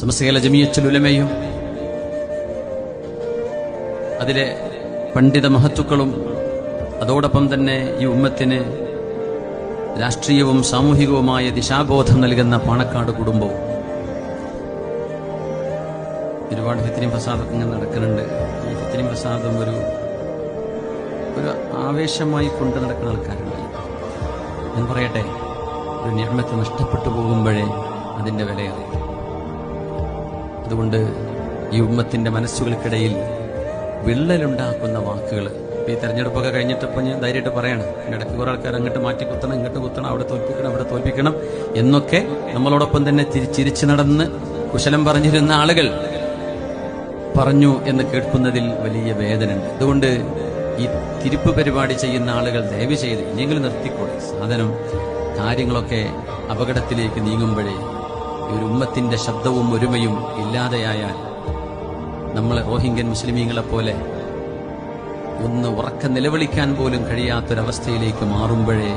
സമസ്ത കേരള ജമിയത്തുൽ ഉലമയും അതിലെ പണ്ഡിത മഹത്തുക്കളും അതോടൊപ്പം തന്നെ ഈ ഉമ്മത്തിന് രാഷ്ട്രീയവും സാമൂഹികവുമായ ദിശാബോധം നൽകുന്ന പാണക്കാട് കുടുംബവും ഒരുപാട് ഫിത്നയും ഫസാദൊക്കെ ഇങ്ങനെ നടക്കുന്നുണ്ട്. ഈ ഫിത്നയും ഫസാദും ഒരു ആവേശമായി കൊണ്ടു നടക്കുന്ന ആൾക്കാരുണ്ട്. ഞാൻ പറയട്ടെ, ഒരു നിഅമത്ത് നഷ്ടപ്പെട്ടു പോകുമ്പോഴേ അതിന്റെ വിലയറിയും. അതുകൊണ്ട് ഈ ഉമ്മത്തിന്റെ മനസ്സുകൾക്കിടയിൽ വിള്ളലുണ്ടാക്കുന്ന വാക്കുകൾ ഈ തെരഞ്ഞെടുപ്പൊക്കെ കഴിഞ്ഞിട്ടിപ്പോൾ ഞാൻ ധൈര്യമായിട്ട് പറയണം. ഇടയ്ക്ക് കുറെ ആൾക്കാർ അങ്ങോട്ട് മാറ്റി കുത്തണം, ഇങ്ങോട്ട് കുത്തണം, അവിടെ തോൽപ്പിക്കണം, അവിടെ തോൽപ്പിക്കണം എന്നൊക്കെ നമ്മളോടൊപ്പം തന്നെ ചിരിച്ചു നടന്ന് കുശലം പറഞ്ഞിരുന്ന ആളുകൾ പറഞ്ഞു എന്ന് കേൾക്കുന്നതിൽ വലിയ വേദനയുണ്ട്. അതുകൊണ്ട് ഈ തിരുപ്പ് പരിപാടി ചെയ്യുന്ന ആളുകൾ ദയവ് ചെയ്ത് ഇനിയെങ്കിലും നിർത്തിക്കോളെ. സാധനം കാര്യങ്ങളൊക്കെ അപകടത്തിലേക്ക് നീങ്ങുമ്പോഴേ ഈ ഒരു ഉമ്മത്തിന്റെ ശബ്ദവും ഒരുമയും ഇല്ലാതെയായാൽ നമ്മൾ റോഹിംഗ്യൻ മുസ്ലിമീങ്ങളെ പോലെ ഒന്ന് ഉറക്കം നിലവിളിക്കാൻ പോലും കഴിയാത്തൊരവസ്ഥയിലേക്ക് മാറുമ്പോഴേ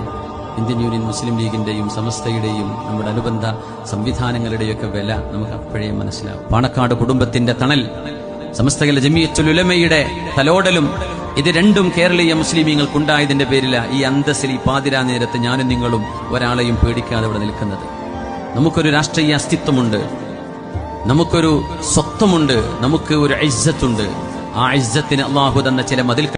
ഇന്ത്യൻ യൂണിയൻ മുസ്ലിം ലീഗിന്റെയും സമസ്തയുടെയും നമ്മുടെ അനുബന്ധ സംവിധാനങ്ങളുടെയൊക്കെ വില നമുക്ക് അപ്പോഴേ മനസ്സിലാവും. പാണക്കാട് കുടുംബത്തിന്റെ തണൽ, സമസ്ത കേരള ജമിയത്തുൽ ഉലമയുടെ തലോടലും, ഇത് രണ്ടും കേരളീയ മുസ്ലിമീങ്ങൾക്കുണ്ടായതിന്റെ പേരില ഈ അന്തസ്സിൽ ഈ പാതിരാ നേരത്ത് ഞാനും നിങ്ങളും ഒരാളെയും പേടിക്കാതെ ഇവിടെ നിൽക്കുന്നത്. നമുക്കൊരു രാഷ്ട്രീയ അസ്തിത്വമുണ്ട്, നമുക്കൊരു സ്വത്വമുണ്ട്, നമുക്ക് ഒരു ഇസ്സത്തുണ്ട്. ആ ഇസ്സത്തിന് അല്ലാഹു തന്ന ചില മതിൽ